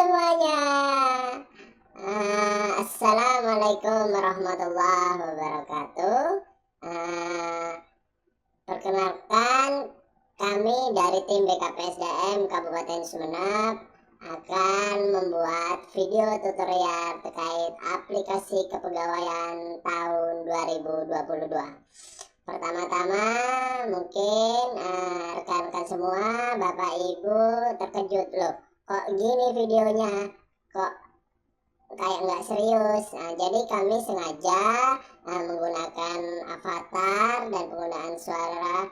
semuanya. Assalamualaikum warahmatullahi wabarakatuh. Perkenalkan, kami dari tim BKPSDM Kabupaten Sumeneb akan membuat video tutorial terkait aplikasi kepegawaian tahun 2022. Pertama-tama mungkin rekan-rekan semua, Bapak Ibu terkejut loh, kok gini videonya, kok kayak nggak serius. Jadi kami sengaja menggunakan avatar dan penggunaan suara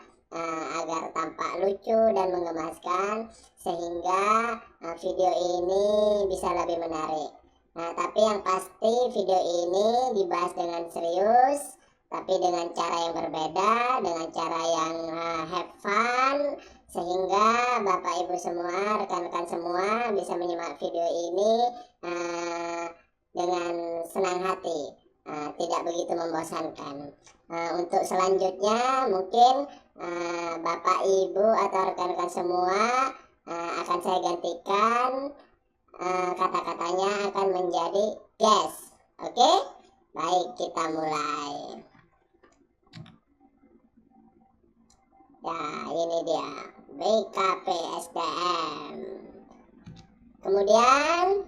agar tampak lucu dan menggemaskan, sehingga video ini bisa lebih menarik. Tapi yang pasti video ini dibahas dengan serius, tapi dengan cara yang berbeda, dengan cara yang have fun, sehingga Bapak Ibu semua, rekan-rekan semua bisa menyimak video ini dengan senang hati, tidak begitu membosankan. Untuk selanjutnya mungkin Bapak Ibu atau rekan-rekan semua akan saya gantikan, kata-katanya akan menjadi guess. Oke? Baik, kita mulai. Ya, ini dia BKPSDM. Kemudian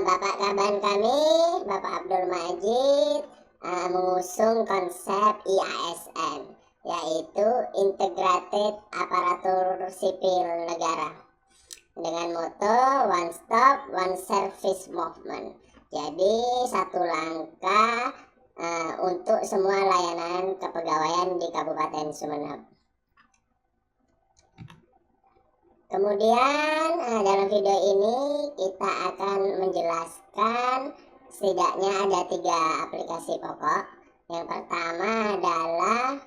Bapak Kaban kami, Bapak Abdul Majid, mengusung konsep IASN, yaitu Integrated Aparatur Sipil Negara, dengan moto One Stop One Service Movement. Jadi satu langkah untuk semua layanan kepegawaian di Kabupaten Sumeneb. Kemudian dalam video ini kita akan menjelaskan setidaknya ada 3 aplikasi pokok. Yang pertama adalah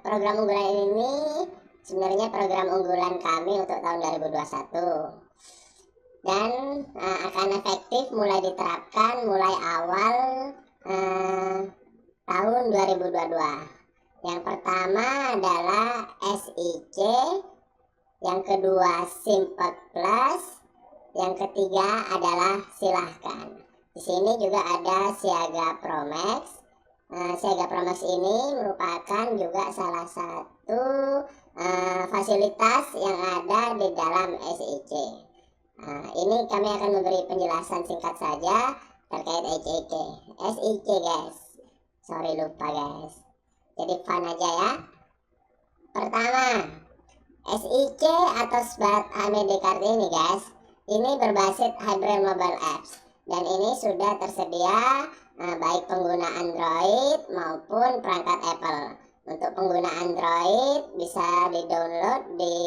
program unggulan ini sebenarnya program unggulan kami untuk tahun 2021. Dan akan efektif mulai diterapkan mulai awal tahun 2022. Yang pertama adalah SIC, yang kedua Simple Plus, yang ketiga adalah Silahkan. Di sini juga ada Siaga Promax. Siaga Promax ini merupakan juga salah satu fasilitas yang ada di dalam SIC. Ini kami akan memberi penjelasan singkat saja terkait SIC guys. Sorry lupa guys. Jadi fun aja ya. Pertama, SIC atau Smart ID Card ini guys, ini berbasis hybrid mobile apps, dan ini sudah tersedia baik pengguna Android maupun perangkat Apple. Untuk pengguna Android bisa di-download di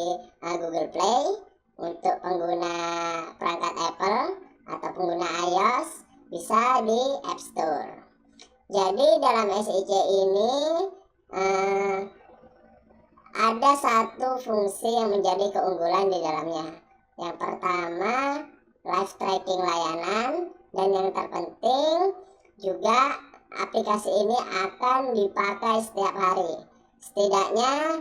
Google Play. Untuk pengguna perangkat Apple atau pengguna iOS bisa di App Store. Jadi dalam SIC ini ada satu fungsi yang menjadi keunggulan di dalamnya. Yang pertama, live tracking layanan, dan yang terpenting juga aplikasi ini akan dipakai setiap hari. Setidaknya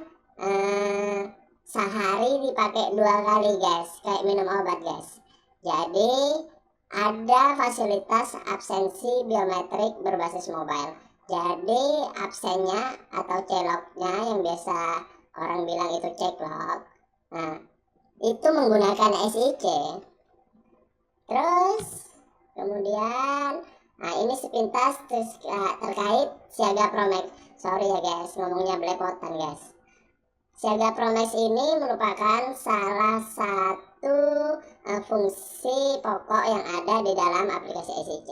sehari dipakai 2 kali guys, kayak minum obat guys. Jadi ada fasilitas absensi biometrik berbasis mobile. Jadi absennya atau celoknya yang biasa orang bilang itu ceklok, itu menggunakan SIC. Terus kemudian ini sepintas terkait Siaga Promax. Sorry ya guys, ngomongnya belepotan guys. Siaga Promax ini merupakan salah satu fungsi pokok yang ada di dalam aplikasi SIC.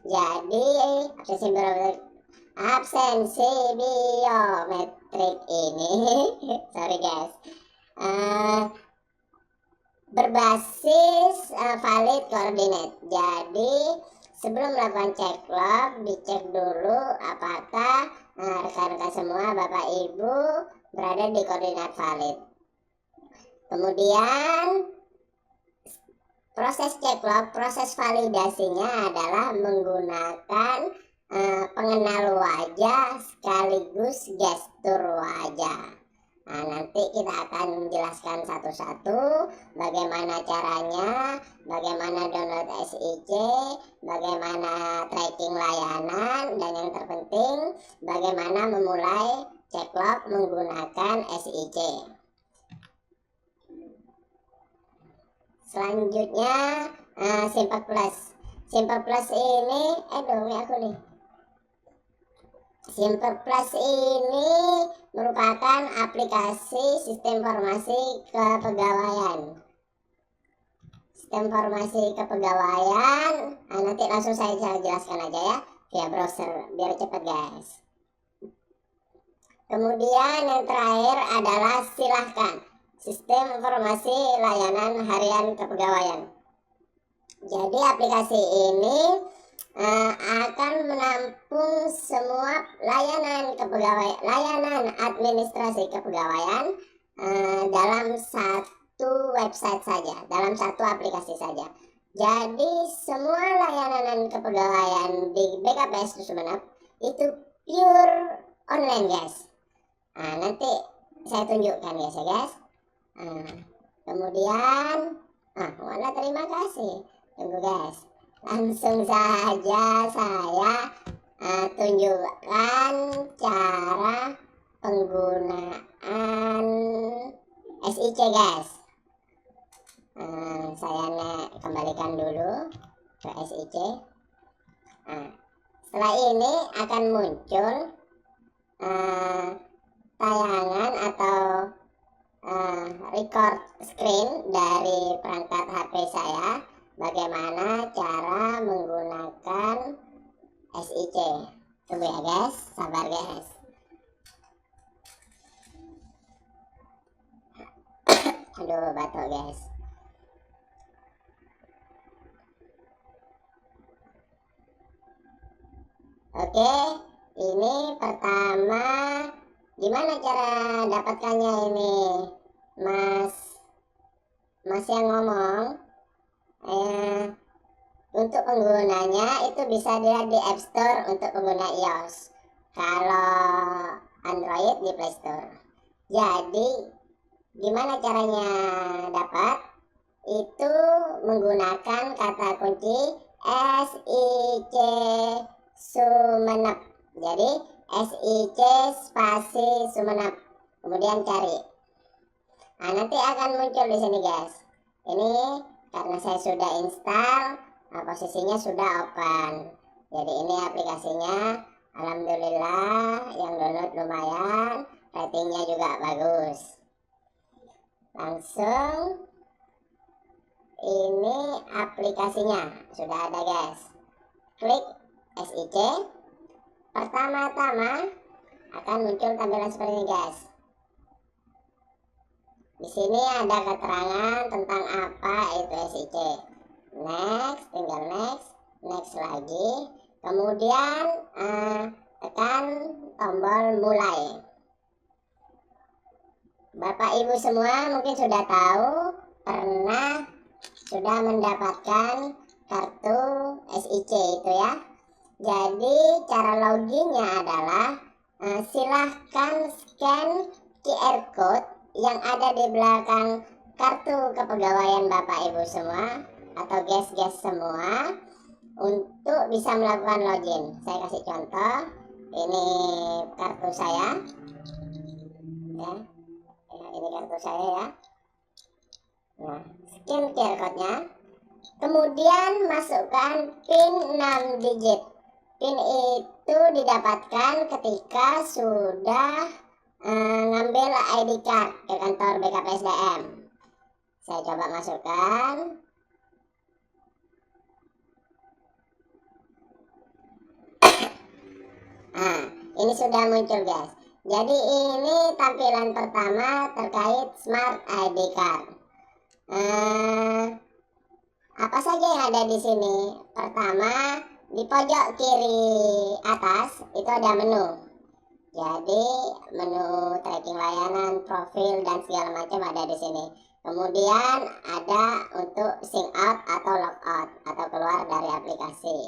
Jadi absensi biometrik ini sorry guys, berbasis valid coordinate. Jadi sebelum melakukan ceklok, dicek dulu apakah rekan-rekan semua, Bapak Ibu, berada di koordinat valid. Kemudian proses ceklok, proses validasinya adalah menggunakan pengenal wajah sekaligus gestur wajah. Nah, nanti kita akan jelaskan satu-satu bagaimana caranya, bagaimana download SIC, bagaimana tracking layanan, dan yang terpenting bagaimana memulai cek log menggunakan SIC. Selanjutnya Simple Plus. Simple Plus ini, Simple Plus ini merupakan aplikasi sistem informasi kepegawaian. Sistem informasi kepegawaian, nanti langsung saya jelaskan aja ya via browser biar cepet guys. Kemudian yang terakhir adalah silahkan, sistem informasi layanan harian kepegawaian. Jadi aplikasi ini akan menampung semua layanan kepegawaian, layanan administrasi kepegawaian dalam satu website saja, dalam satu aplikasi saja. Jadi semua layanan kepegawaian di BKPS Sumeneb itu pure online guys. Nanti saya tunjukkan guys ya guys. Kemudian terima kasih. Tunggu guys, langsung saja saya tunjukkan cara penggunaan SIC guys. Saya kembalikan dulu ke SIC. Setelah ini akan muncul tayangan atau record screen dari perangkat HP saya, bagaimana cara menggunakan SIC. Tunggu ya guys, sabar guys. Aduh, batuk guys. Oke, ini pertama gimana cara dapatkannya ini, Mas yang ngomong. Untuk penggunanya itu bisa dilihat di App Store untuk pengguna iOS, kalau Android di Play Store. Jadi gimana caranya dapat? Itu menggunakan kata kunci SIC Sumeneb. Jadi SIC spasi Sumeneb, kemudian cari. Nanti akan muncul di sini guys. Ini karena saya sudah install, posisinya sudah open. Jadi ini aplikasinya, alhamdulillah yang download lumayan, ratingnya juga bagus. Langsung ini aplikasinya sudah ada guys. Klik SIC. Pertama-tama akan muncul tampilan seperti ini guys. Di sini ada keterangan tentang apa itu SIC. Next, tinggal next lagi. Kemudian tekan tombol mulai. Bapak Ibu semua mungkin sudah tahu, sudah mendapatkan kartu SIC itu ya. Jadi cara loginnya adalah silahkan scan QR code yang ada di belakang kartu kepegawaian Bapak Ibu semua atau guys semua untuk bisa melakukan login. Saya kasih contoh, ini kartu saya ya, ini kartu saya ya. Nah, scan QR code-nya, kemudian masukkan PIN 6 digit. PIN itu didapatkan ketika sudah ngambil ID card ke kantor BKPSDM. Saya coba masukkan. Ini sudah muncul guys. Jadi ini tampilan pertama terkait Smart ID card. Apa saja yang ada di sini? Pertama, di pojok kiri atas itu ada menu. Jadi menu tracking layanan, profil dan segala macam ada di sini. Kemudian ada untuk sign out atau log out atau keluar dari aplikasi.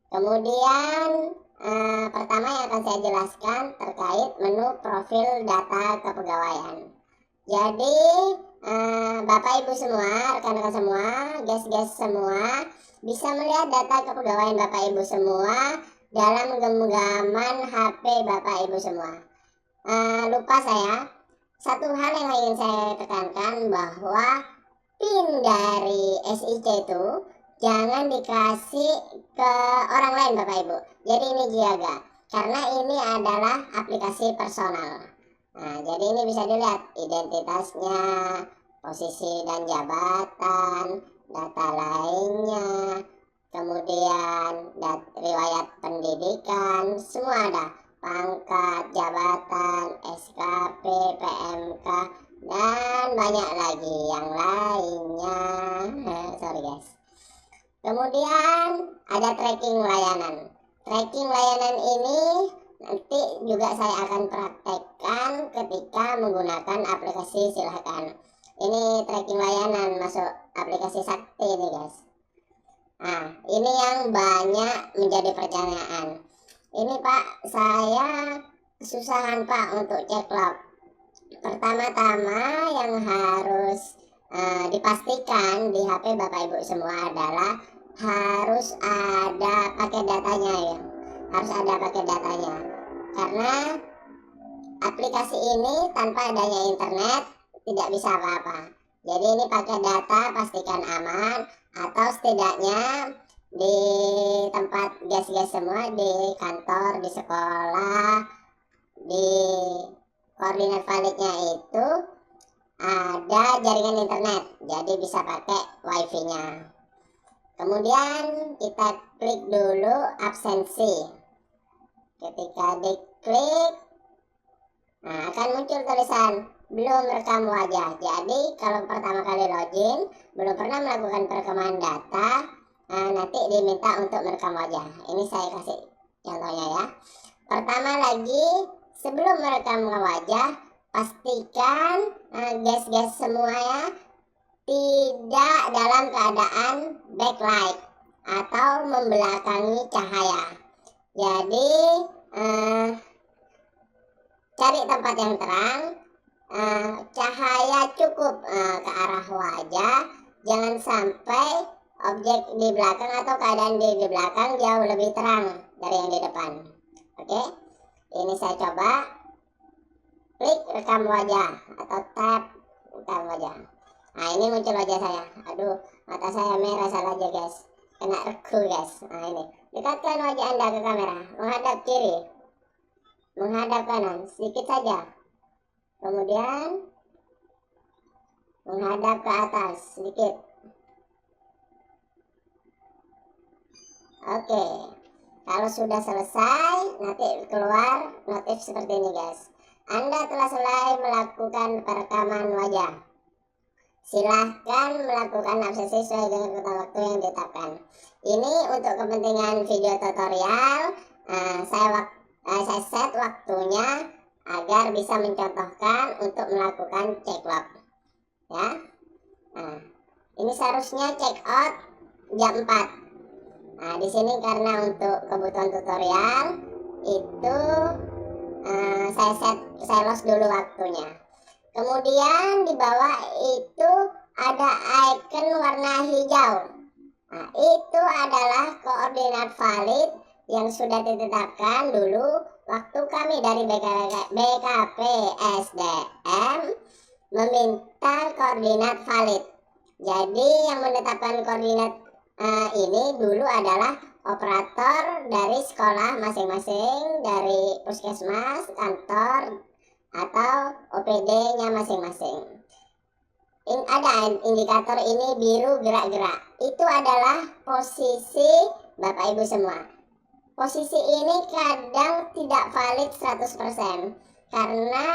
Kemudian Pertama yang akan saya jelaskan terkait menu profil data kepegawaian. Jadi Bapak Ibu semua, rekan-rekan semua, guys-guys semua bisa melihat data kepegawaian Bapak Ibu semua dalam genggaman HP Bapak Ibu semua. Lupa saya, satu hal yang ingin saya tekankan bahwa PIN dari SIC itu jangan dikasih ke orang lain Bapak Ibu. Jadi ini jaga, karena ini adalah aplikasi personal. Nah, jadi ini bisa dilihat identitasnya, posisi dan jabatan, data lainnya, kemudian riwayat pendidikan, semua ada. Pangkat, jabatan, SKP, PMK, dan banyak lagi yang lainnya. Sorry guys. Kemudian ada tracking layanan. Tracking layanan ini nanti juga saya akan praktekkan ketika menggunakan aplikasi Silahkan. Ini tracking layanan masuk aplikasi Sakti ini guys. Nah, ini yang banyak menjadi pertanyaan. Ini Pak, saya kesusahan Pak untuk cek log. Pertama-tama yang harus dipastikan di HP Bapak Ibu semua adalah harus ada paket datanya ya. Harus ada paket datanya. Karena aplikasi ini tanpa adanya internet tidak bisa apa-apa. Jadi ini paket data pastikan aman, atau setidaknya di tempat guys-guys semua, di kantor, di sekolah, di koordinat validnya itu ada jaringan internet, jadi bisa pakai wifi nya. Kemudian kita klik dulu absensi. Ketika diklik, nah akan muncul tulisan belum rekam wajah. Jadi kalau pertama kali login belum pernah melakukan perekaman data, nanti diminta untuk merekam wajah. Ini saya kasih contohnya ya. Pertama lagi, sebelum merekam wajah, pastikan guys-guys semua ya tidak dalam keadaan backlight atau membelakangi cahaya. Jadi cari tempat yang terang, cahaya cukup ke arah wajah, jangan sampai objek di belakang atau keadaan di belakang jauh lebih terang dari yang di depan. Oke, ini saya coba klik rekam wajah atau tap rekam wajah. Nah ini muncul wajah saya. Aduh, mata saya merah, salah aja guys, kena reku guys. Nah ini, dekatkan wajah Anda ke kamera, menghadap kiri, menghadap kanan sedikit saja, kemudian menghadap ke atas sedikit. Oke, kalau sudah selesai nanti keluar notif seperti ini guys. Anda telah selesai melakukan perekaman wajah. Silahkan melakukan absensi sesuai dengan kurun waktu yang ditetapkan. Ini untuk kepentingan video tutorial, saya set waktunya agar bisa mencontohkan untuk melakukan check log ya. Nah, ini seharusnya check out jam 4. Nah, di sini karena untuk kebutuhan tutorial itu saya lost dulu waktunya. Kemudian di bawah itu ada icon warna hijau. Nah, itu adalah koordinat valid yang sudah ditetapkan dulu waktu kami dari BKP SDM meminta koordinat valid. Jadi yang menetapkan koordinat ini dulu adalah operator dari sekolah masing-masing, dari puskesmas, kantor, atau OPD-nya masing-masing. Ada indikator ini biru gerak-gerak. Itu adalah posisi Bapak Ibu semua. Posisi ini kadang tidak valid 100% karena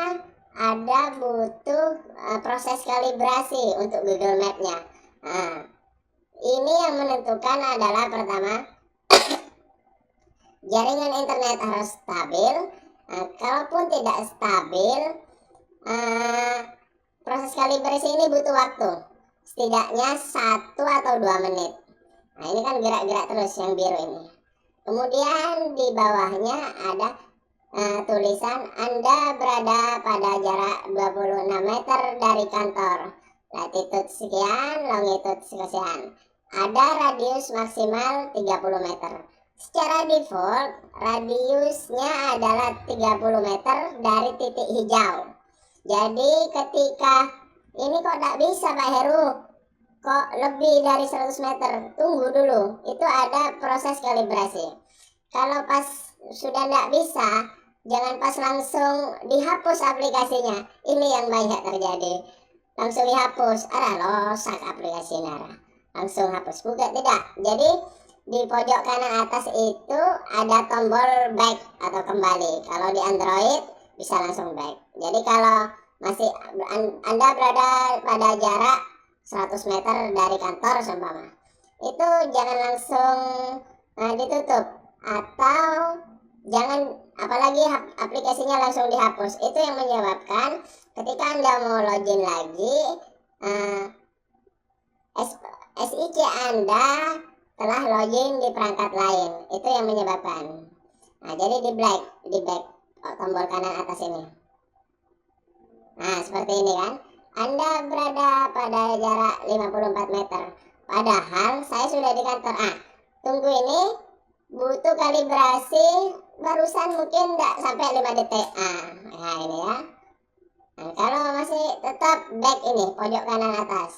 ada butuh proses kalibrasi untuk Google Map-nya. Nah, ini yang menentukan adalah pertama, jaringan internet harus stabil. Kalaupun tidak stabil, proses kalibrasi ini butuh waktu, setidaknya 1 atau 2 menit. Nah ini kan gerak-gerak terus yang biru ini. Kemudian di bawahnya ada tulisan Anda berada pada jarak 26 meter dari kantor. Latitude sekian, longitude sekian. Ada radius maksimal 30 meter. Secara default, radiusnya adalah 30 meter dari titik hijau. Jadi ketika ini kok tidak bisa Pak Heru, kok lebih dari 100 meter, tunggu dulu, itu ada proses kalibrasi. Kalau pas sudah tidak bisa, jangan pas langsung dihapus aplikasinya. Ini yang banyak terjadi, langsung dihapus, losak aplikasi Nara, langsung hapus, bukan tidak. Jadi di pojok kanan atas itu ada tombol back atau kembali. Kalau di Android bisa langsung back. Jadi kalau masih Anda berada pada jarak 100 meter dari kantor seumpama, itu jangan langsung ditutup, atau jangan, apalagi aplikasinya langsung dihapus. Itu yang menyebabkan ketika Anda mau login lagi, SIC Anda telah login di perangkat lain. Itu yang menyebabkan. Jadi di back tombol kanan atas ini. Nah, seperti ini kan. Anda berada pada jarak 54 meter. Padahal saya sudah di kantor. Tunggu, ini butuh kalibrasi, barusan mungkin tidak sampai 5 detik. Nah ini ya. Nah, kalau masih tetap back ini, pojok kanan atas.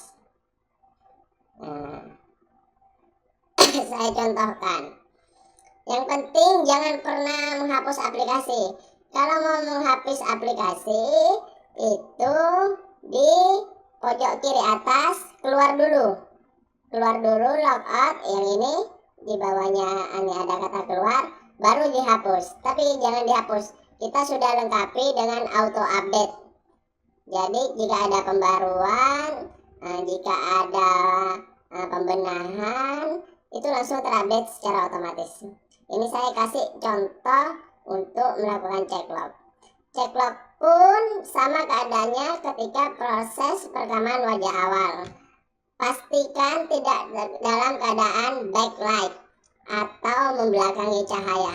Saya contohkan. Yang penting jangan pernah menghapus aplikasi. Kalau mau menghapus aplikasi, itu di pojok kiri atas, keluar dulu logout, yang ini di bawahnya ini ada kata keluar, baru dihapus. Tapi jangan dihapus, kita sudah lengkapi dengan auto update. Jadi jika ada pembaruan, jika ada pembenahan, itu langsung terupdate secara otomatis. Ini saya kasih contoh untuk melakukan check log. Check log pun sama keadaannya ketika proses perekaman wajah awal. Pastikan tidak dalam keadaan backlight atau membelakangi cahaya.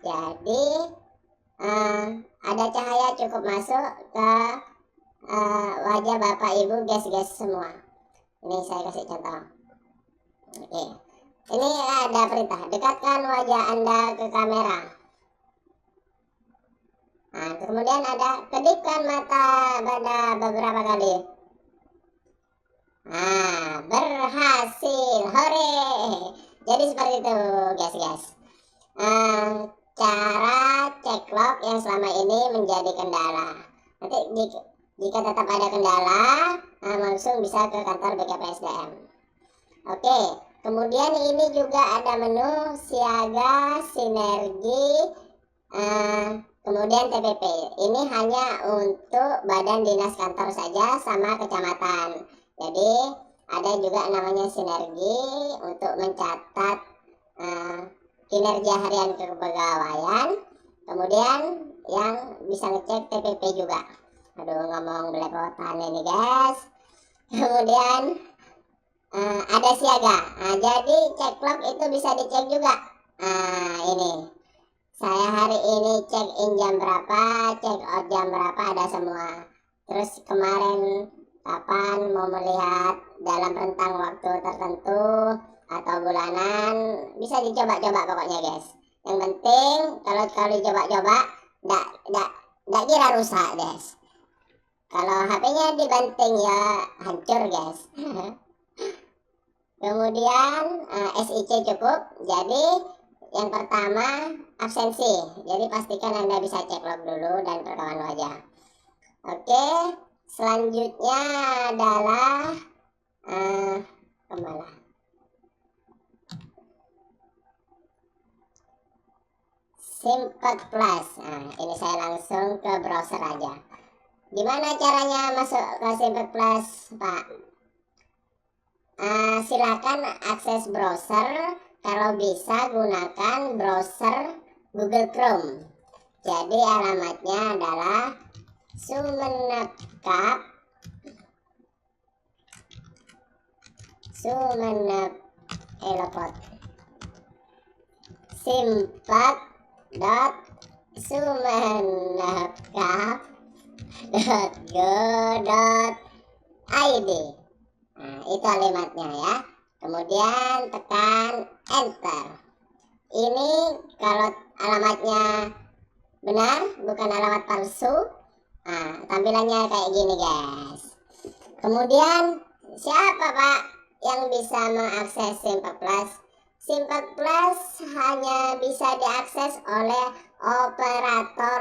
Jadi ada cahaya cukup masuk ke wajah Bapak Ibu guys semua. Ini saya kasih contoh. Oke. Ini ada perintah, dekatkan wajah Anda ke kamera. Kemudian ada kedipkan mata pada beberapa kali. Berhasil, hore. Jadi seperti itu guys. Cara cek log yang selama ini menjadi kendala. Nanti jika tetap ada kendala, langsung bisa ke kantor BKPSDM. Oke, kemudian ini juga ada menu siaga, sinergi, kemudian TPP. Ini hanya untuk badan dinas kantor saja sama kecamatan. Jadi ada juga namanya sinergi untuk mencatat kinerja harian kepegawaian. Kemudian yang bisa ngecek TPP juga. Ngomong belepotan ini guys. Kemudian ada siaga. Jadi cek log itu bisa dicek juga. Ini saya hari ini check in jam berapa, check out jam berapa, ada semua. Terus kemarin kapan mau melihat dalam rentang waktu tertentu atau bulanan, bisa dicoba-coba pokoknya guys. Yang penting kalau dicoba-coba nggak kira rusak guys. Kalau HP-nya dibanting ya hancur guys. Kemudian SIC cukup. Jadi yang pertama absensi. Jadi pastikan Anda bisa cek log dulu dan perekaman wajah. Oke, selanjutnya adalah kemana? Simpet Plus. Ini saya langsung ke browser aja. Gimana caranya masuk ke Simpet Plus, Pak? Silakan akses browser. Kalau bisa gunakan browser Google Chrome. Jadi alamatnya adalah simpak.sumenep.go.id. Nah, itu alamatnya ya. Kemudian tekan enter. Ini kalau alamatnya benar, bukan alamat palsu. Nah, tampilannya kayak gini guys. Kemudian siapa Pak yang bisa mengakses Simpak Plus? Simpak Plus hanya bisa diakses oleh operator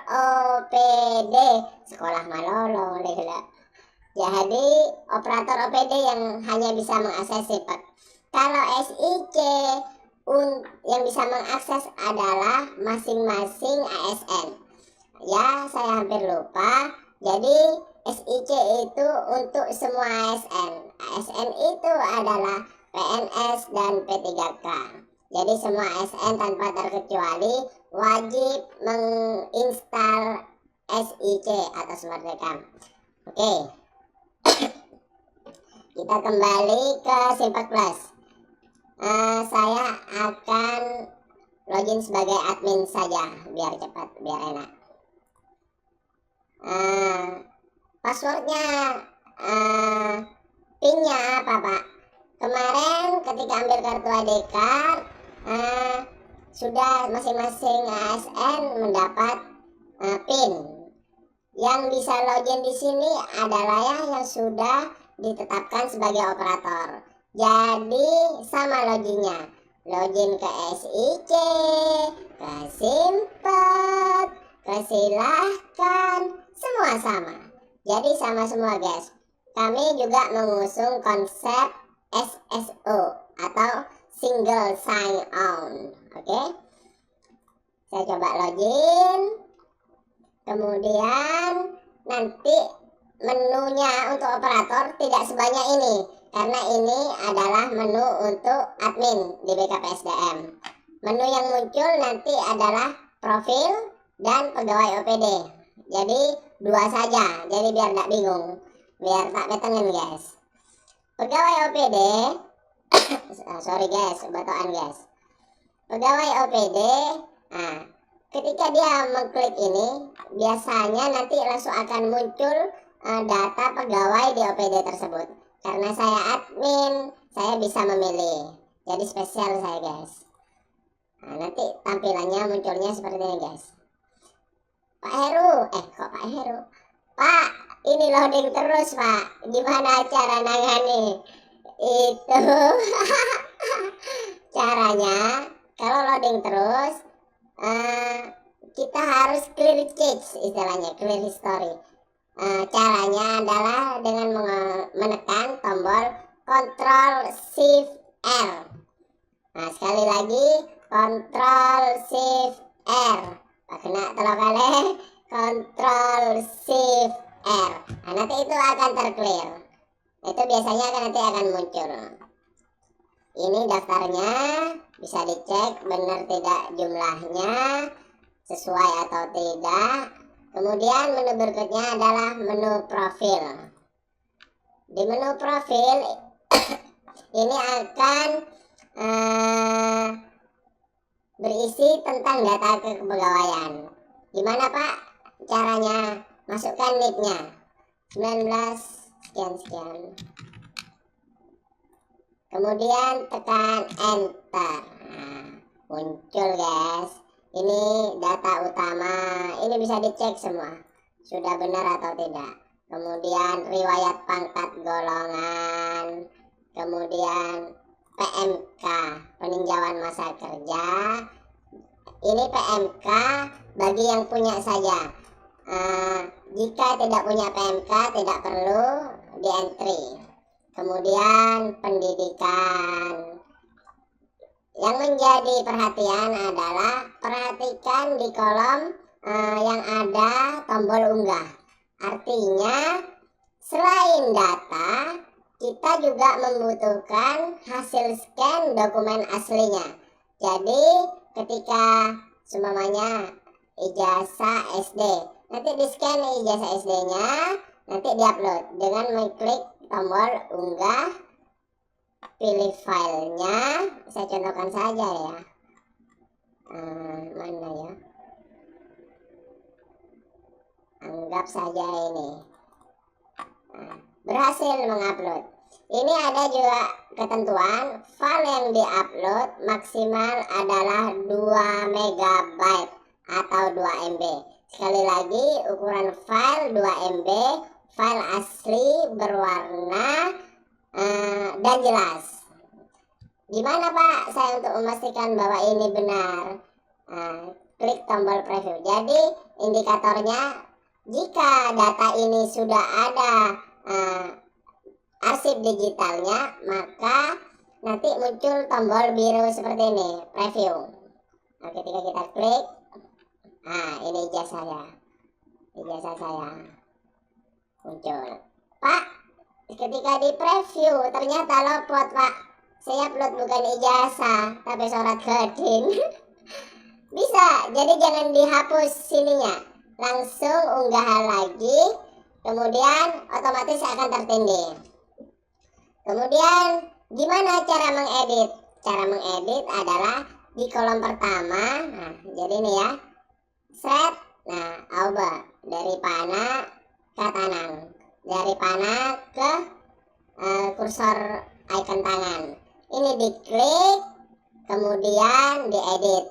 OPD sekolah Malolo. Jadi operator OPD yang hanya bisa mengakses Simpak. Kalau SIC yang bisa mengakses adalah masing-masing ASN. Ya, saya hampir lupa. Jadi SIC itu untuk semua ASN. ASN itu adalah PNS dan P3K. Jadi semua ASN tanpa terkecuali wajib menginstal SIC atau Smart Rekam. Oke. Kita kembali ke Simpak Plus. Saya akan login sebagai admin saja biar cepat, biar enak. Passwordnya, pinnya apa Pak? Kemarin ketika ambil kartu ID card, sudah masing-masing ASN mendapat pin. Yang bisa login di sini adalah yang sudah ditetapkan sebagai operator. Jadi sama loginnya, login ke SIC, ke Simpak, ke Silahkan, semua sama. Jadi sama semua guys. Kami juga mengusung konsep SSO atau single sign on. Oke. Saya coba login. Kemudian nanti menunya untuk operator tidak sebanyak ini, karena ini adalah menu untuk admin di BKPSDM. Menu yang muncul nanti adalah profil dan pegawai OPD. Jadi dua saja, jadi biar tidak bingung, biar tak betengin guys. Pegawai OPD sorry guys, batoan guys. Pegawai OPD, ketika dia mengklik ini, biasanya nanti langsung akan muncul data pegawai di OPD tersebut. Karena saya admin, saya bisa memilih. Jadi spesial saya guys. Nanti tampilannya munculnya seperti ini guys. Pak Heru, kok Pak Heru? Pak, ini loading terus Pak. Gimana cara nangani? Itu caranya, kalau loading terus, kita harus clear cache, istilahnya clear history. Caranya adalah dengan menekan tombol Ctrl Shift R. Nah, sekali lagi Ctrl Shift R. Kena telur kali, Ctrl Shift R. Nah, nanti itu akan terclear. Itu biasanya nanti akan muncul. Ini daftarnya, bisa dicek benar tidak jumlahnya, sesuai atau tidak. Kemudian menu berikutnya adalah menu profil. Di menu profil ini akan berisi tentang data kepegawaian. Gimana Pak caranya? Masukkan NIP-nya 19 sekian. Kemudian tekan enter. Muncul guys. Ini data utama. Ini bisa dicek semua sudah benar atau tidak. Kemudian riwayat pangkat golongan. Kemudian PMK, peninjauan masa kerja. Ini PMK bagi yang punya saja. Jika tidak punya PMK tidak perlu di entry. Kemudian pendidikan. Yang menjadi perhatian adalah perhatikan di kolom yang ada tombol unggah. Artinya selain data, kita juga membutuhkan hasil scan dokumen aslinya. Jadi ketika seumpamanya ijazah SD, nanti di scan ijazah SD-nya, nanti diupload dengan mengklik tombol unggah pilih filenya, saya contohkan saja ya. Mana ya? Anggap saja ini. Berhasil mengupload. Ini ada juga ketentuan, file yang diupload maksimal adalah 2 MB atau 2 MB. Sekali lagi, ukuran file 2 MB, file asli berwarna dan jelas. Gimana Pak saya untuk memastikan bahwa ini benar? Klik tombol preview. Jadi indikatornya, jika data ini sudah ada arsip digitalnya, maka nanti muncul tombol biru seperti ini, preview. Nah, ketika kita klik, ini ijazah saya muncul. Pak, ketika di preview ternyata lopot Pak, saya upload bukan ijazah tapi surat keding. Bisa, jadi jangan dihapus sininya, langsung unggah lagi, kemudian otomatis akan tertindih. Kemudian gimana cara mengedit? Cara mengedit adalah di kolom pertama. Nah, jadi ini ya, set. Nah, Auba dari panah ke kanan, dari panah ke kursor icon tangan. Ini diklik, kemudian diedit.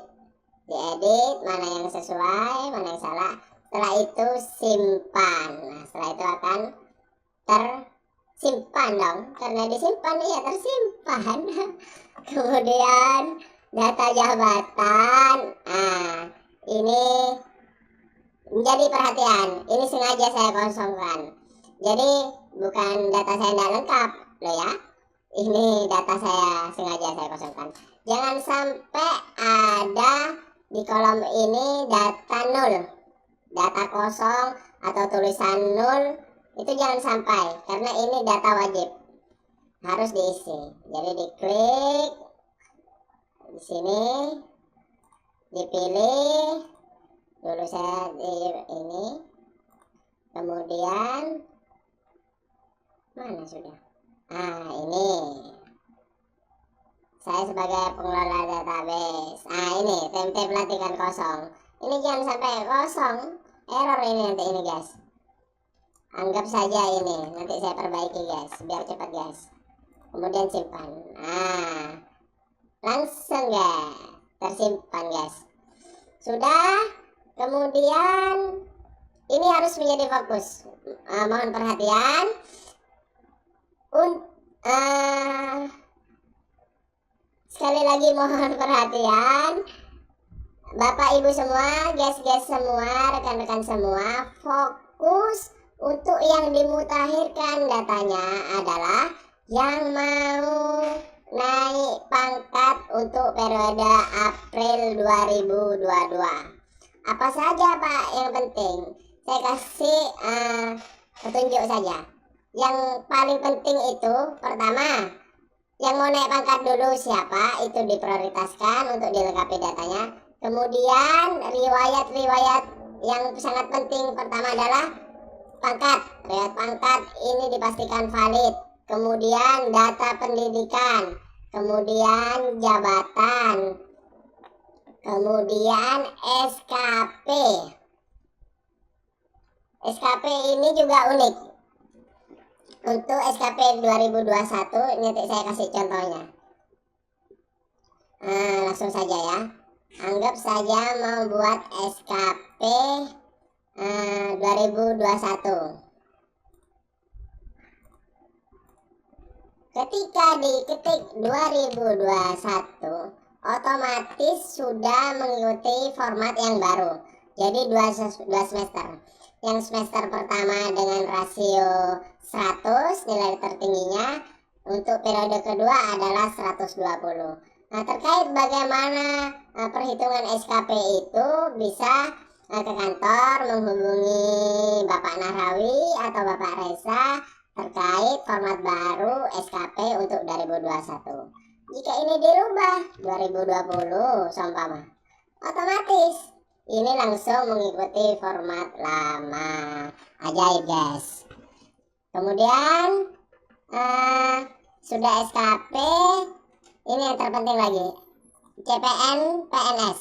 Diedit mana yang sesuai, mana yang salah. Setelah itu simpan. Nah, setelah itu akan tersimpan dong, karena disimpan ya tersimpan. Kemudian data jabatan. Ini menjadi perhatian, ini sengaja saya kosongkan. Jadi bukan data saya tidak lengkap loh ya. Ini data saya sengaja saya kosongkan. Jangan sampai ada di kolom ini data 0, data kosong atau tulisan 0. Itu jangan sampai, karena ini data wajib harus diisi. Jadi diklik di sini, dipilih dulu saya di ini, kemudian mana sudah? Ini saya sebagai pengelola database. Ini template pelatihan kosong. Ini jangan sampai kosong, error ini nanti ini guys. Anggap saja ini, nanti saya perbaiki guys, biar cepat guys. Kemudian simpan. Langsung guys, tersimpan guys. Sudah. Kemudian ini harus menjadi fokus. Mohon perhatian. Sekali lagi mohon perhatian, Bapak Ibu semua, guys-guys semua, rekan-rekan semua, fokus untuk yang dimutakhirkan datanya adalah yang mau naik pangkat untuk periode April 2022. Apa saja Pak yang penting? Saya kasih petunjuk saja. Yang paling penting itu pertama, yang mau naik pangkat dulu siapa, itu diprioritaskan untuk dilengkapi datanya. Kemudian riwayat-riwayat yang sangat penting pertama adalah pangkat. Riwayat pangkat ini dipastikan valid. Kemudian data pendidikan, kemudian jabatan, kemudian SKP. SKP ini juga unik. Untuk SKP 2021 nanti saya kasih contohnya. Langsung saja ya. Anggap saja mau buat SKP 2021. Ketika diketik 2021, otomatis sudah mengikuti format yang baru. Jadi dua semester. Yang semester pertama dengan rasio 100 nilai tertingginya, untuk periode kedua adalah 120. Nah, terkait bagaimana perhitungan SKP itu bisa ke kantor menghubungi Bapak Nahrawi atau Bapak Reza terkait format baru SKP untuk 2021. Jika ini dirubah 2020 seumpama, otomatis ini langsung mengikuti format lama. Ajaib guys. Kemudian sudah SKP, ini yang terpenting lagi, CPN PNS.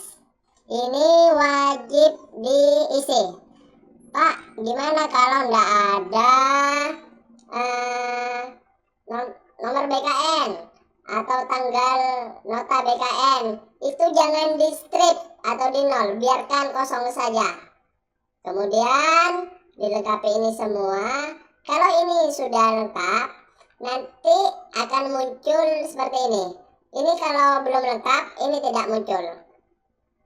Ini wajib diisi. Pak, gimana kalau nggak ada nomor BKN atau tanggal nota BKN? Itu jangan di strip atau di nol, biarkan kosong saja. Kemudian dilengkapi ini semua. Kalau ini sudah lengkap, nanti akan muncul seperti ini. Ini kalau belum lengkap, ini tidak muncul.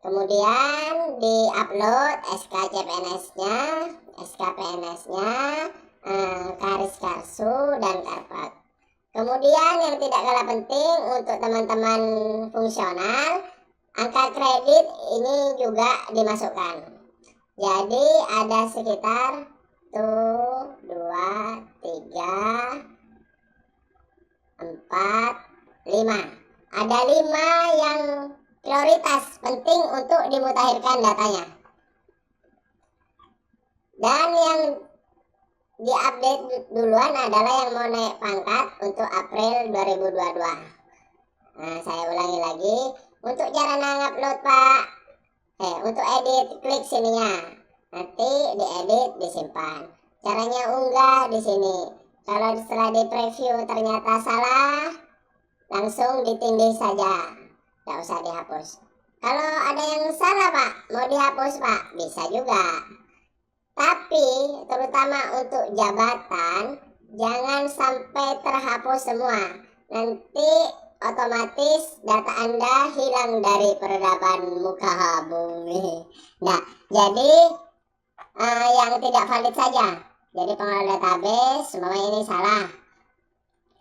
Kemudian di-upload SK CPNS-nya, SK PNS-nya, Karis Karsu, dan Karpat. Kemudian yang tidak kalah penting untuk teman-teman fungsional, angka kredit ini juga dimasukkan. Jadi ada sekitar 1, 2, 3, 4, 5. Ada 5 yang prioritas penting untuk dimutakhirkan datanya. Dan yang diupdate duluan adalah yang mau naik pangkat untuk April 2022. Nah, saya ulangi lagi. Untuk cara ngupload, Pak. Untuk edit, klik sininya. Nanti diedit, disimpan. Caranya unggah di sini. Kalau setelah di preview ternyata salah, langsung ditindih saja. Tidak usah dihapus. Kalau ada yang salah, Pak, mau dihapus, Pak, bisa juga. Tapi terutama untuk jabatan, jangan sampai terhapus semua. Nanti otomatis data Anda hilang dari peradaban muka bumi. Nah, jadi yang tidak valid saja. Jadi pengelola database semua ini salah.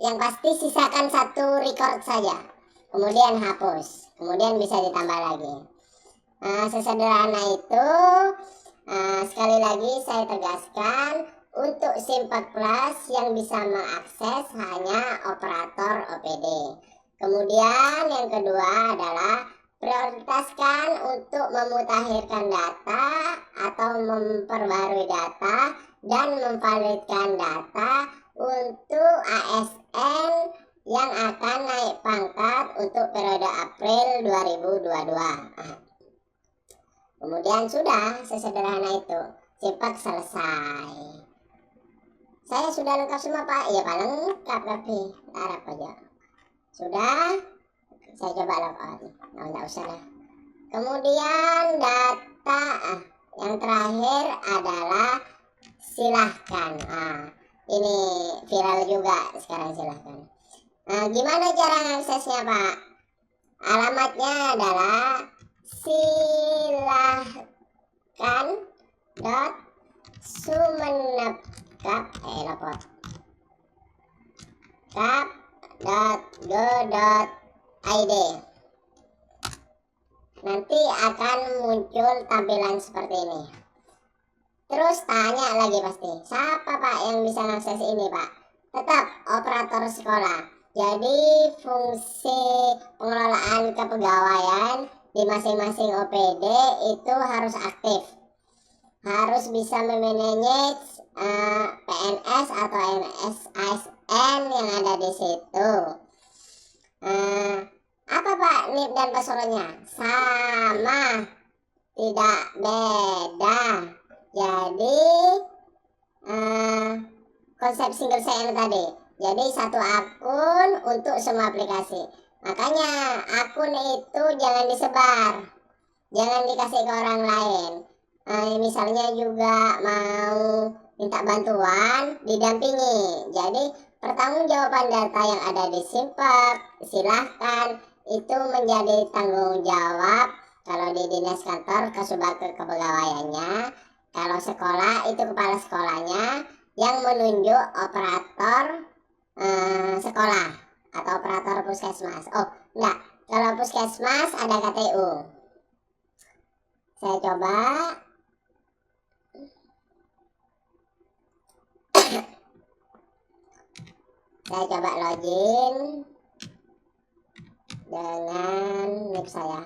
Yang pasti sisakan 1 record saja. Kemudian hapus. Kemudian bisa ditambah lagi. Sesederhana itu. Sekali lagi saya tegaskan, untuk SIM4 Plus yang bisa mengakses hanya operator OPD. Kemudian yang kedua adalah prioritaskan untuk memutakhirkan data atau memperbarui data dan memvalidkan data untuk ASN yang akan naik pangkat untuk periode April 2022. Kemudian sudah, sesederhana itu. Cepat selesai. Saya sudah lengkap semua, Pak. Ya, Pak, lengkap tapi harap aja. Sudah, saya coba logout. Nah, enggak usah lah. Kemudian data yang terakhir adalah silahkan. Ini viral juga sekarang, silahkan. Gimana cara aksesnya, Pak? Alamatnya adalah silahkan.sumenep.go.id. Nanti akan muncul tampilan seperti ini. Terus tanya lagi pasti, siapa, Pak, yang bisa mengakses ini, Pak? Tetap operator sekolah. Jadi fungsi pengelolaan kepegawaian di masing-masing OPD itu harus aktif. Harus bisa memanage PNS atau ASN yang ada di situ. Apa, Pak, NIP dan passwordnya? Sama, tidak beda. Jadi konsep single sign tadi. Jadi satu akun untuk semua aplikasi. Makanya akun itu jangan disebar, jangan dikasih ke orang lain. Misalnya juga mau minta bantuan, didampingi. Jadi pertanggungjawaban data yang ada di SIM4, silahkan, itu menjadi tanggung jawab kalau di dinas kantor Kasubag kepegawaiannya. Kalau sekolah itu kepala sekolahnya yang menunjuk operator sekolah atau operator puskesmas. Oh, enggak. Kalau puskesmas ada KTU. Saya coba. Saya coba login dengan NIP saya.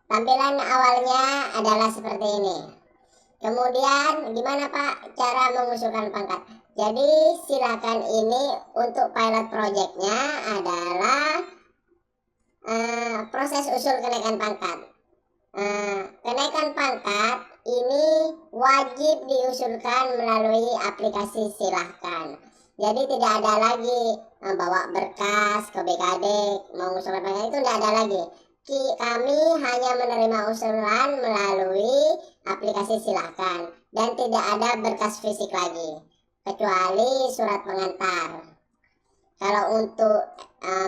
Tampilan awalnya adalah seperti ini. Kemudian gimana Pak cara mengusulkan pangkat? Jadi silakan ini untuk pilot projectnya adalah proses usul kenaikan pangkat. Kenaikan pangkat ini wajib diusulkan melalui aplikasi silahkan. Jadi tidak ada lagi bawa berkas ke BKD mengusulkan pangkat, itu tidak ada lagi. Kami hanya menerima usulan melalui aplikasi silahkan dan tidak ada berkas fisik lagi kecuali surat pengantar. Kalau untuk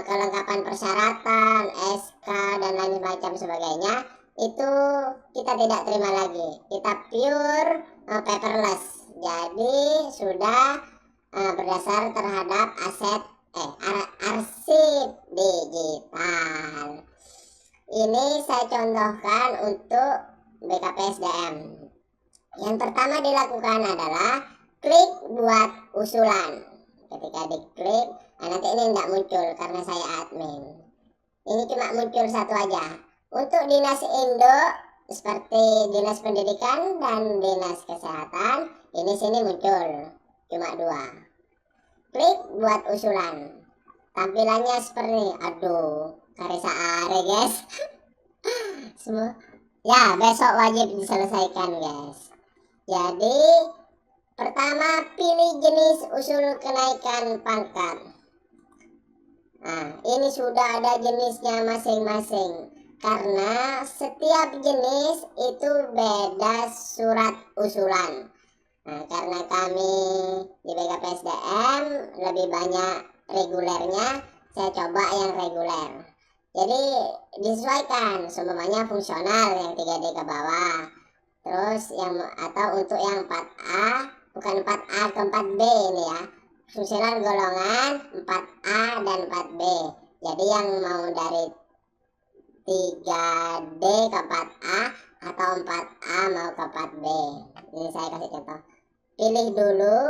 kelengkapan persyaratan, SK dan lain macam sebagainya itu kita tidak terima lagi. Kita pure paperless. Jadi sudah berdasar terhadap arsip digital. Ini saya contohkan untuk BKPSDM. Yang pertama dilakukan adalah klik buat usulan. Ketika diklik, nanti ini tidak muncul karena saya admin. Ini cuma muncul satu aja. Untuk dinas induk seperti dinas pendidikan dan dinas kesehatan, ini sini muncul cuma 2. Klik buat usulan. Tampilannya seperti ini. Aduh, Karisa Are guys. Semua. Ya, besok wajib diselesaikan guys. Jadi pertama pilih jenis usul kenaikan pangkat. Nah, ini sudah ada jenisnya masing-masing. Karena setiap jenis itu beda surat usulan. Nah, karena kami di BKPSDM lebih banyak regulernya, saya coba yang reguler. Jadi disesuaikan, semuanya fungsional yang 3D ke bawah. Terus yang atau untuk yang 4A, bukan 4A ke 4B ini ya. Fungsional golongan 4A dan 4B. Jadi yang mau dari 3D ke 4A atau 4A mau ke 4B. Ini saya kasih contoh. Pilih dulu,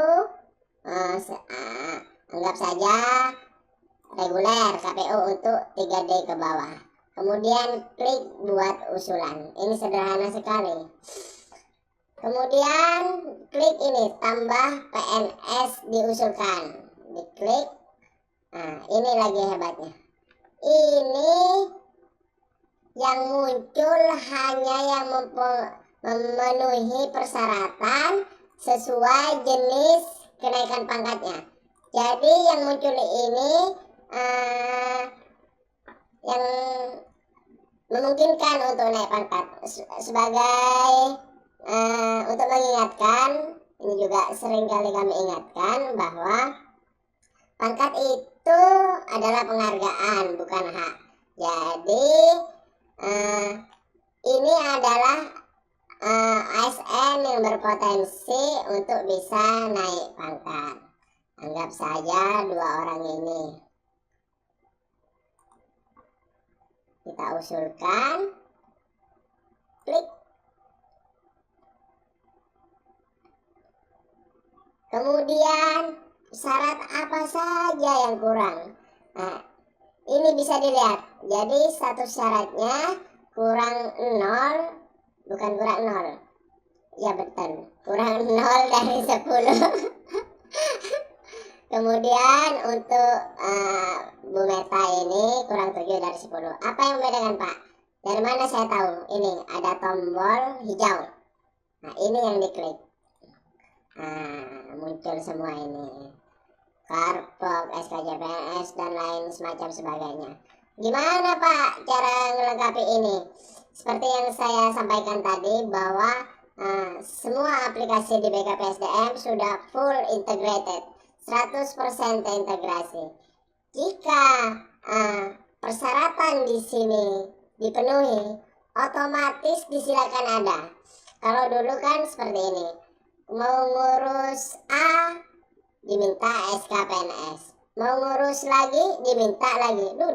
anggap saja reguler KPU untuk 3D ke bawah. Kemudian klik buat usulan. Ini sederhana sekali. Kemudian klik ini tambah PNS diusulkan. Diklik. Nah, ini lagi hebatnya. Ini yang muncul hanya yang memenuhi persyaratan sesuai jenis kenaikan pangkatnya. Jadi yang muncul ini yang memungkinkan untuk naik pangkat. Sebagai untuk mengingatkan, ini juga sering kali kami ingatkan bahwa pangkat itu adalah penghargaan, bukan hak. Jadi ini adalah ASN yang berpotensi untuk bisa naik pangkat. Anggap saja 2 orang ini. Kita usulkan. Klik. Kemudian syarat apa saja yang kurang. Nah, ini bisa dilihat. Jadi status syaratnya kurang 0, bukan kurang 0. Ya betul, kurang 0 dari 10. Kemudian untuk Bu Meta ini kurang 7 dari 10. Apa yang membedakan Pak? Dari mana saya tahu? Ini ada tombol hijau. Nah, ini yang diklik. Muncul semua ini. Karpok, SKJPNS dan lain semacam sebagainya. Gimana Pak cara melengkapi ini? Seperti yang saya sampaikan tadi bahwa semua aplikasi di BKPSDM sudah full integrated, 100% integrasi. Jika persyaratan di sini dipenuhi, otomatis disilakan ada. Kalau dulu kan seperti ini, mau ngurus A diminta SKPNS, mau ngurus lagi diminta lagi. Duh,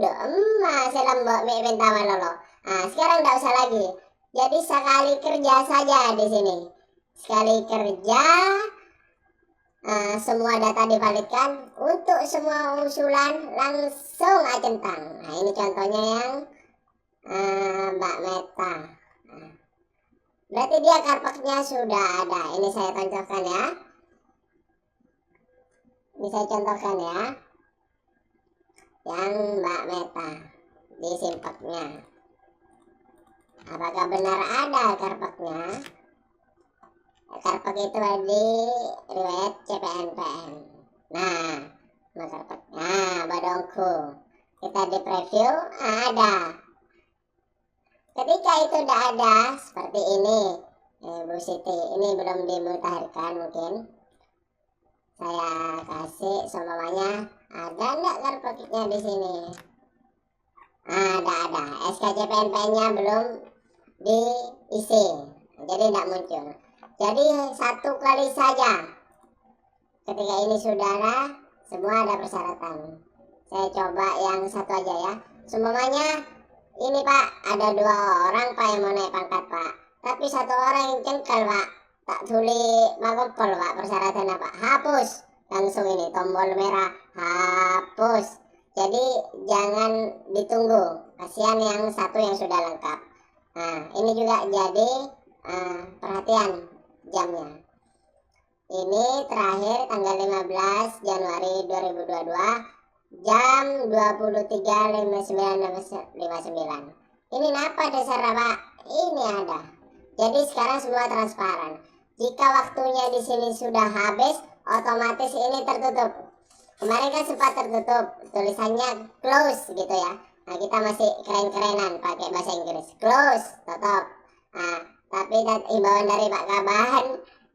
saya lembok minta malolo. Sekarang tidak usah lagi. Jadi sekali kerja saja di sini. Sekali kerja, semua data divalidkan. Untuk semua usulan langsung centang. Nah, ini contohnya yang Mbak Meta. Nah, berarti dia karpetnya sudah ada. Ini saya contohkan ya. Ini saya contohkan ya. Yang Mbak Meta di simpaknya. Apakah benar ada karpetnya? Karpet itu di riwayat CPNPM. Nah, karpetnya badongku. Kita di preview, ada. Ketika itu tidak ada, seperti ini, Bu Siti, ini belum dimutakhirkan mungkin. Saya kasih semuanya, ada enggak karpetnya di sini? Ada. SKCPNPM-nya belum diisi, jadi tidak muncul. Jadi satu kali saja. Ketika ini sudah ada, semua ada persyaratan. Saya coba yang satu aja ya. Semuanya ini Pak, ada 2 orang Pak yang mau naik pangkat Pak. Tapi 1 orang yang cengkel Pak. Tak tulis magompol Pak, persyaratan apa? Hapus. Langsung ini tombol merah, hapus. Jadi jangan ditunggu. Kasihan yang satu yang sudah lengkap. Nah, ini juga jadi perhatian jamnya. Ini terakhir tanggal 15 Januari 2022 jam 23.59. Ini apa dasar Pak? Ini ada. Jadi sekarang semua transparan. Jika waktunya di sini sudah habis, otomatis ini tertutup. Kemarin kan sempat tertutup, tulisannya close gitu ya. Nah, kita masih keren-kerenan pakai bahasa Inggris. Close, tutup. Nah, tapi imbauan dari Pak Kabahan,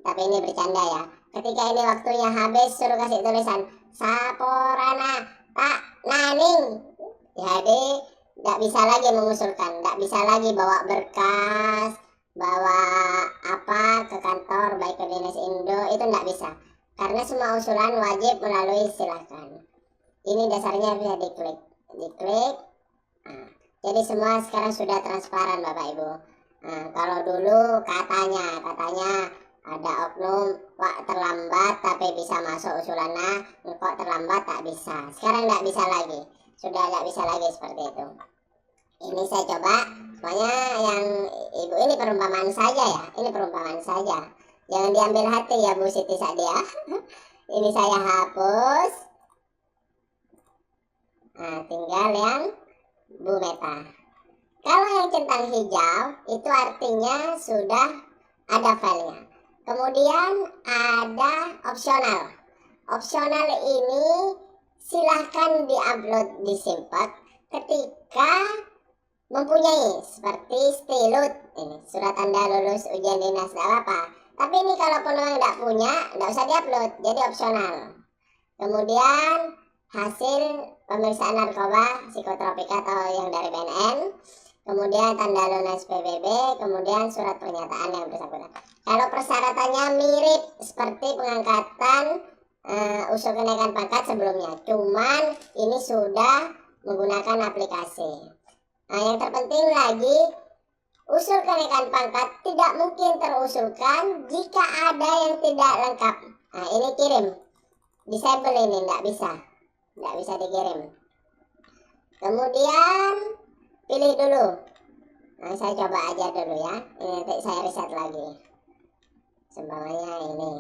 tapi ini bercanda ya. Ketika ini waktunya habis, suruh kasih tulisan Saporana Pak Naning. Jadi tidak bisa lagi mengusulkan, tidak bisa lagi bawa berkas, bawa apa ke kantor baik ke Dinas Indo, itu tidak bisa. Karena semua usulan wajib melalui silahkan. Ini dasarnya bisa diklik. Nah, jadi semua sekarang sudah transparan Bapak Ibu. Nah, kalau dulu katanya ada oknum Pak terlambat tapi bisa masuk usulannya, kok terlambat tak bisa. Sekarang tidak bisa lagi, sudah tidak bisa lagi seperti itu. Ini saya coba semuanya yang Ibu, ini perumpamaan saja ya, ini perumpamaan saja. Jangan diambil hati ya Bu Siti Sadia. Ini saya hapus. Nah, tinggal yang Bu Meta. Kalau yang centang hijau itu artinya sudah ada filenya. Kemudian ada opsional. Opsional ini silahkan diupload di Simpak ketika mempunyai seperti stilut, ini surat tanda lulus ujian dinas, tidak apa-apa. Tapi ini kalau penumpang tidak punya, tidak usah diupload, jadi opsional. Kemudian hasil pemeriksaan narkoba psikotropika atau yang dari BNN, kemudian tanda lunas PBB, kemudian surat pernyataan yang bersangkutan. Kalau persyaratannya mirip seperti pengangkatan usul kenaikan pangkat sebelumnya, cuman ini sudah menggunakan aplikasi. Nah, yang terpenting lagi, usul kenaikan pangkat tidak mungkin terusulkan jika ada yang tidak lengkap. Nah, ini kirim, disable ini tidak bisa dikirim. Kemudian pilih dulu. Nah, saya coba aja dulu ya. Ini nanti saya reset lagi. Sembangnya ini.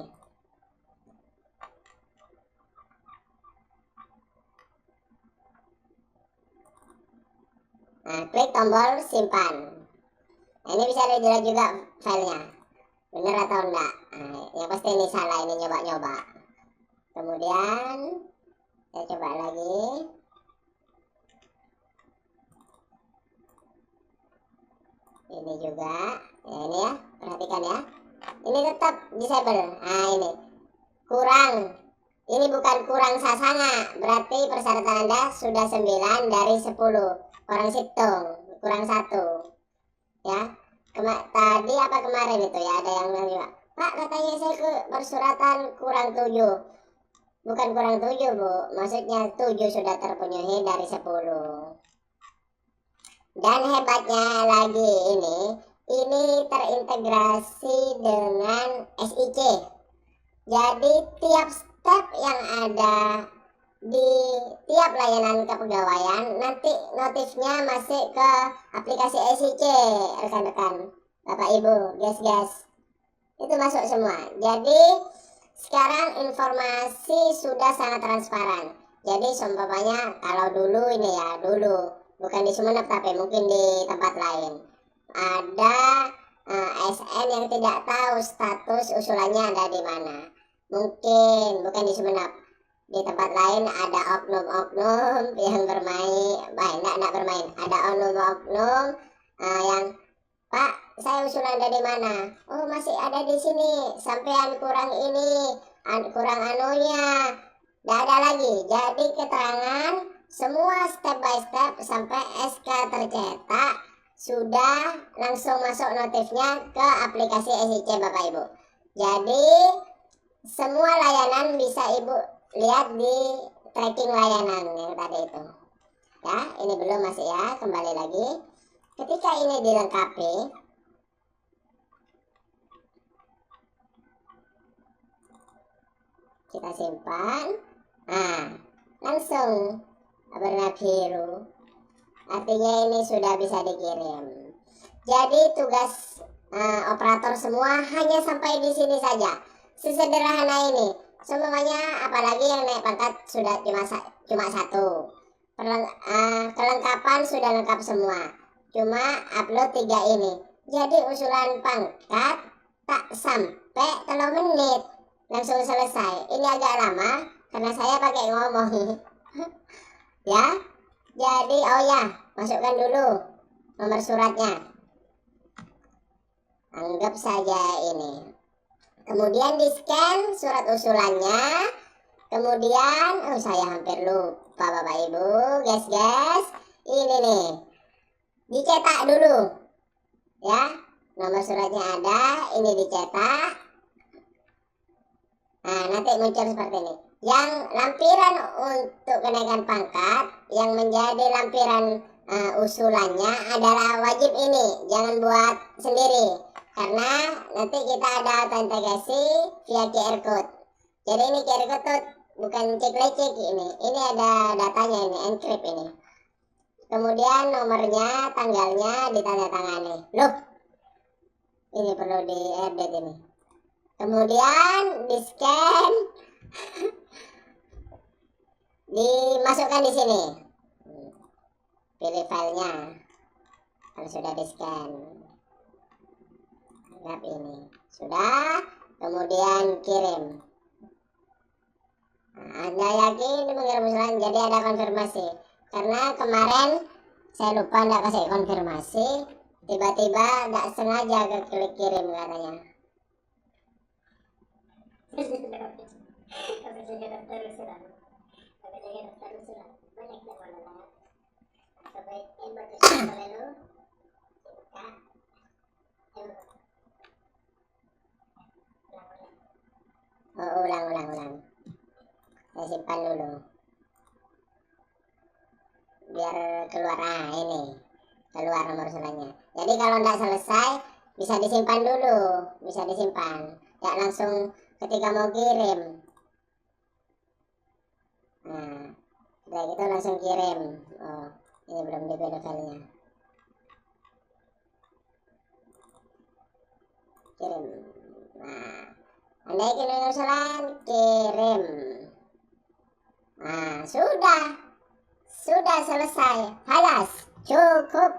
Nah, klik tombol simpan. Nah, ini bisa dilihat juga filenya, benar atau enggak. Nah, yang pasti ini salah, ini nyoba-nyoba. Kemudian saya coba lagi. Ini juga, ya ini ya, perhatikan ya. Ini tetap disable. Nah, ini kurang. Ini bukan kurang sasana, berarti persyaratan Anda sudah 9 dari 10. Orang hitung, kurang 1. Ya, tadi apa kemarin itu ya, ada yang bilang juga, Pak katanya saya ke persuratan kurang 7. Bukan kurang 7 Bu, maksudnya 7 sudah terpenuhi dari 10. Dan hebatnya lagi ini terintegrasi dengan SIC. Jadi tiap step yang ada di tiap layanan kepegawaian nanti notifnya masuk ke aplikasi SIC, rekan-rekan, Bapak Ibu, guys, itu masuk semua. Jadi sekarang informasi sudah sangat transparan. Jadi seumpamanya kalau dulu ini ya, dulu bukan di Sumeneb tapi mungkin di tempat lain, ada ASN yang tidak tahu status usulannya ada di mana. Mungkin bukan di Sumeneb, di tempat lain ada oknum-oknum yang bermain, enggak bermain, ada oknum-oknum yang, Pak, saya usulan dari mana? Oh, masih ada di sini, sampean kurang ini, kurang anunya, tidak ada lagi. Jadi keterangan semua step by step sampai SK tercetak sudah langsung masuk notifnya ke aplikasi SIC, Bapak Ibu. Jadi semua layanan bisa Ibu lihat di tracking layanan yang tadi itu. Ya, ini belum masih ya, kembali lagi. Ketika ini dilengkapi, kita simpan. Nah, langsung berwarna biru. Artinya ini sudah bisa dikirim. Jadi tugas operator semua hanya sampai di sini saja. Sesederhana ini. Semuanya, apalagi yang naik pangkat sudah cuma satu. Kelengkapan sudah lengkap semua. Cuma upload 3 ini. Jadi usulan pangkat tak sampai 3 menit langsung selesai. Ini agak lama karena saya pakai ngomong. Ya. Jadi oh ya, masukkan dulu nomor suratnya. Anggap saja ini. Kemudian di scan surat usulannya. Kemudian saya hampir lupa Bapak Ibu, guys. Ini nih. Dicetak dulu. Ya, nomor suratnya ada, ini dicetak. Nah, nanti muncul seperti ini. Yang lampiran untuk kenaikan pangkat, yang menjadi lampiran usulannya adalah wajib ini, jangan buat sendiri. Karena nanti kita ada autentikasi via QR code. Jadi ini QR code tuh bukan cek-lecek ini ada datanya, ini encrypt ini. Kemudian nomornya, tanggalnya ditandatangani. Loh, ini perlu di-edit ini. Kemudian di scan, dimasukkan di sini. Pilih filenya. Kalau sudah di scan, anggap ini sudah. Kemudian kirim. Nah, Anda yakin mengirim usulan, jadi ada konfirmasi. Karena kemarin saya lupa tidak kasih konfirmasi, tiba-tiba tidak sengaja klik kirim katanya. Ulang. Saya simpan dulu biar keluar. Ini keluar nomor usulannya. Jadi kalau tidak selesai bisa disimpan dulu, ya langsung ketika mau kirim. Nah, udah gitu langsung kirim. Oh, ini belum dipilih filenya. Kirim. Nah, Anda ingin usulan, kirim. Nah, sudah selesai. Halas, cukup.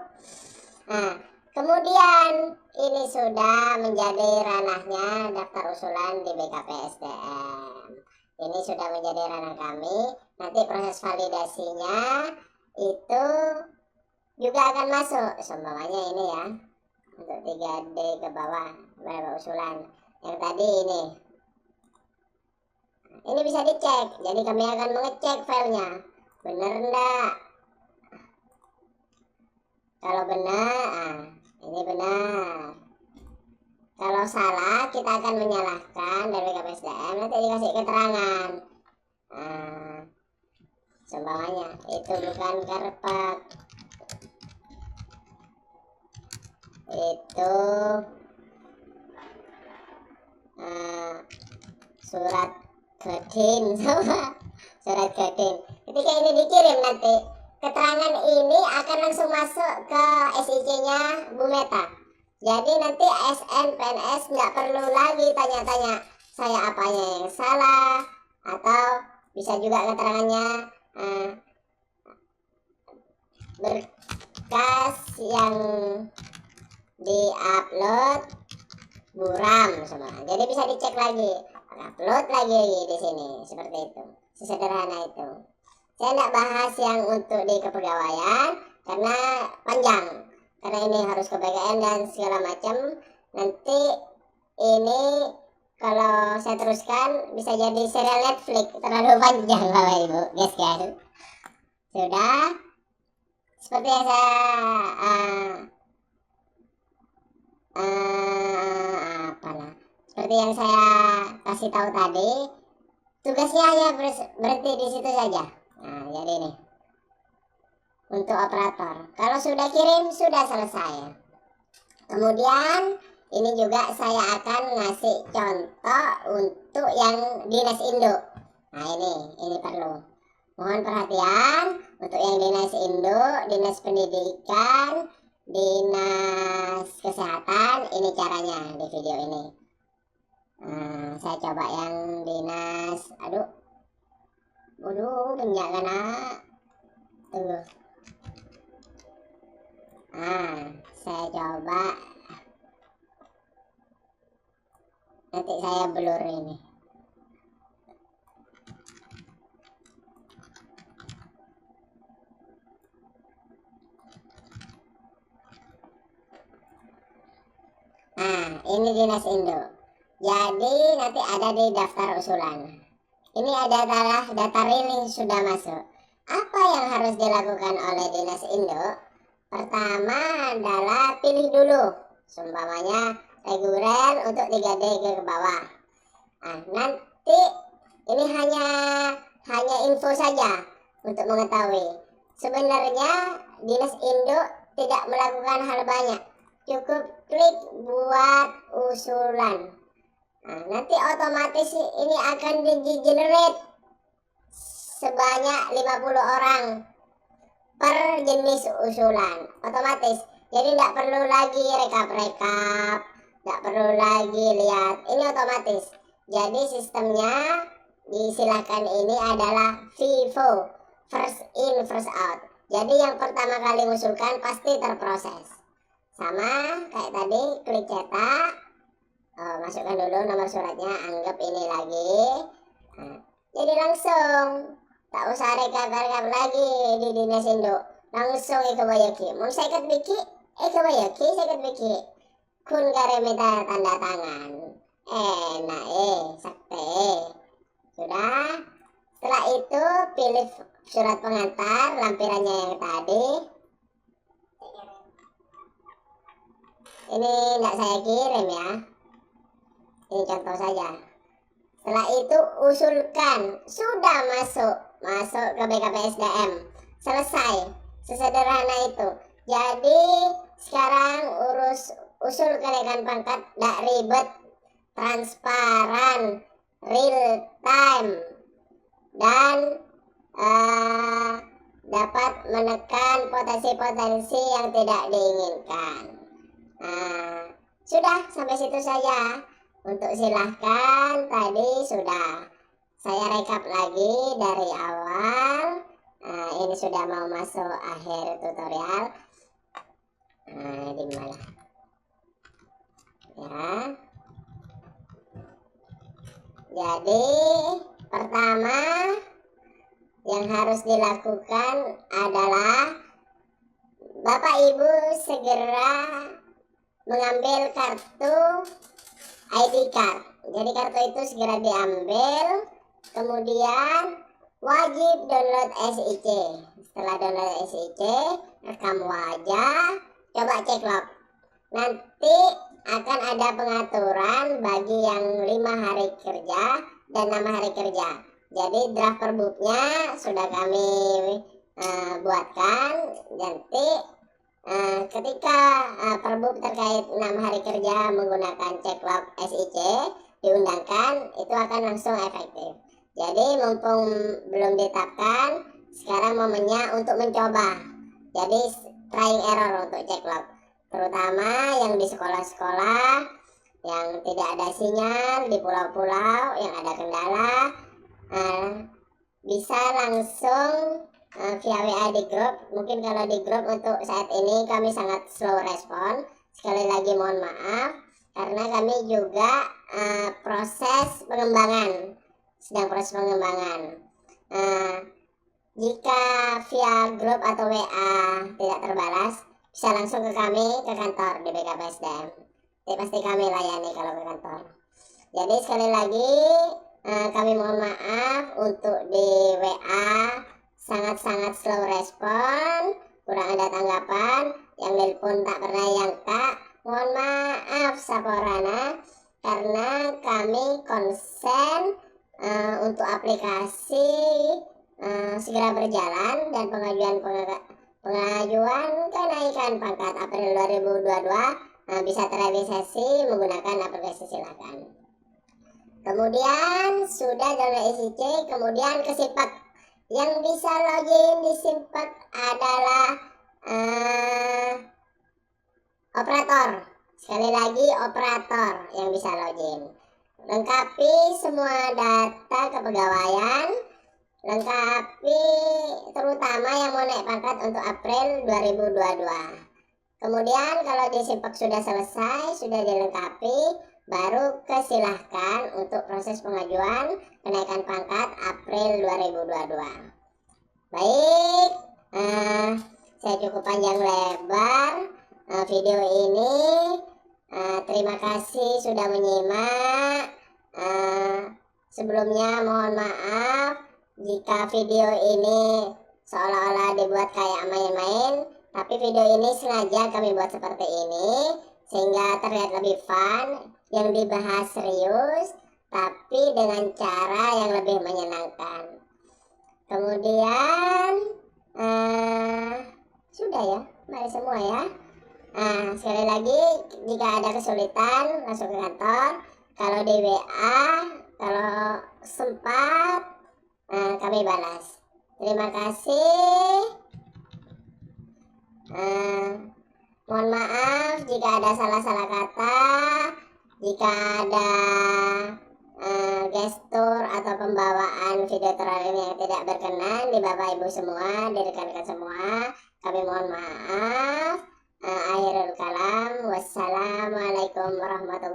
Nah, kemudian ini sudah menjadi ranahnya daftar usulan di BKPSDM. Ini sudah menjadi ranah kami. Nanti proses validasinya itu juga akan masuk. Semuanya ini ya, untuk 3D ke bawah berapa usulan. Yang tadi ini bisa dicek. Jadi kami akan mengecek filenya, benar enggak. Kalau benar, ini benar. Kalau salah, kita akan menyalahkan dari KPSDM, nanti dikasih keterangan. Seumpamanya itu bukan karpet, itu surat kredit surat ke tim. Ketika ini dikirim nanti keterangan ini akan langsung masuk ke SIC-nya Bu Meta. Jadi nanti ASN PNS nggak perlu lagi tanya-tanya saya apanya yang salah, atau bisa juga keterangannya berkas yang di-upload buram semua. Jadi bisa dicek lagi, upload lagi di sini, seperti itu. Sesederhana itu. Saya tidak bahas yang untuk di kepegawaian karena panjang. Karena ini harus ke BKN dan segala macam. Nanti ini kalau saya teruskan bisa jadi serial Netflix, terlalu panjang Bapak Ibu, guys. Sudah. Seperti yang seperti yang saya kasih tahu tadi, tugasnya hanya berhenti di situ saja. Nah, jadi ini untuk operator. Kalau sudah kirim, sudah selesai. Kemudian ini juga saya akan ngasih contoh untuk yang dinas induk. Nah, ini perlu. Mohon perhatian untuk yang dinas induk, dinas pendidikan, dinas kesehatan. Ini caranya di video ini. Saya coba yang dinas, banyak kena. Tunggu. Saya coba. Nanti saya blur ini. Ini dinas induk. Jadi nanti ada di daftar usulan. Ini adalah data real yang sudah masuk. Apa yang harus dilakukan oleh dinas induk? Pertama adalah pilih dulu, seumpamanya reguler untuk 3D ke bawah. Nanti ini hanya info saja untuk mengetahui. Sebenarnya dinas induk tidak melakukan hal banyak. Cukup klik buat usulan. Nanti otomatis ini akan di-generate sebanyak 50 orang per jenis usulan. Otomatis. Jadi tidak perlu lagi rekap-rekap, tidak perlu lagi lihat. Ini otomatis. Jadi sistemnya disilahkan ini adalah FIFO, first in first out. Jadi yang pertama kali mengusulkan pasti terproses. Sama kayak tadi, klik cetak, masukkan dulu nomor suratnya, anggap ini lagi. Jadi langsung, tak usah rekap-rekap lagi di dinas induk, langsung ikebayaki. Mau saya biki, saya biki. Kun karemita tanda tangan. Enak sakte. Sudah. Setelah itu pilih surat pengantar, lampirannya yang tadi. Ini tidak saya kirim ya. Ini contoh saja. Setelah itu usulkan. Sudah masuk ke BKPSDM. Selesai. Sesederhana itu. Jadi sekarang usul kenaikan pangkat tidak ribet, transparan, real time, dan dapat menekan potensi-potensi yang tidak diinginkan. Sudah sampai situ saja. Untuk silahkan tadi sudah saya rekap lagi dari awal. Ini sudah mau masuk akhir tutorial. Di mana ya? Jadi pertama yang harus dilakukan adalah Bapak Ibu segera mengambil kartu ID card. Jadi kartu itu segera diambil, kemudian wajib download SIC. Setelah download SIC, rekam wajah, coba cek log. Nanti akan ada pengaturan bagi yang 5 hari kerja dan 6 hari kerja. Jadi draft perbuknya sudah kami buatkan. Nanti ketika perbuk terkait 6 hari kerja menggunakan cek log SIC diundangkan, itu akan langsung efektif. Jadi mumpung belum ditetapkan, sekarang momennya untuk mencoba. Jadi trying error untuk cek log, terutama yang di sekolah-sekolah yang tidak ada sinyal, di pulau-pulau yang ada kendala, bisa langsung via WA di grup. Mungkin kalau di grup untuk saat ini kami sangat slow respon. Sekali lagi mohon maaf, karena kami juga sedang proses pengembangan. Jika via grup atau WA tidak terbalas, bisa langsung ke kami, ke kantor di BKPSDM. Pasti kami layani kalau ke kantor. Jadi sekali lagi kami mohon maaf untuk di WA sangat-sangat slow respon, kurang ada tanggapan, yang nelpon tak pernah yang kak. Mohon maaf Saporana, karena kami konsen untuk aplikasi segera berjalan dan pengajuan kenaikan pangkat April 2022 bisa terrealisasi menggunakan aplikasi Silakan. Kemudian sudah download SIC, kemudian ke Simpak. Yang bisa login di Simpak adalah operator. Sekali lagi operator yang bisa login. Lengkapi semua data kepegawaian, lengkapi terutama yang mau naik pangkat untuk April 2022. Kemudian kalau di Simpak sudah selesai, sudah dilengkapi, baru kesilahkan untuk proses pengajuan kenaikan pangkat April 2022. Baik, saya cukup panjang lebar video ini. Terima kasih sudah menyimak. Sebelumnya mohon maaf jika video ini seolah-olah dibuat kayak main-main, tapi video ini sengaja kami buat seperti ini sehingga terlihat lebih fun, yang dibahas serius tapi dengan cara yang lebih menyenangkan. Kemudian sudah ya, mari semua ya. Sekali lagi, jika ada kesulitan langsung ke kantor. Kalau di WA, kalau sempat kami balas. Terima kasih. Mohon maaf jika ada salah-salah kata, jika ada gestur atau pembawaan video tutorial ini yang tidak berkenan di Bapak Ibu semua, di rekan-rekan semua, kami mohon maaf. Akhirul kalam, wassalamualaikum warahmatullahi wabarakatuh.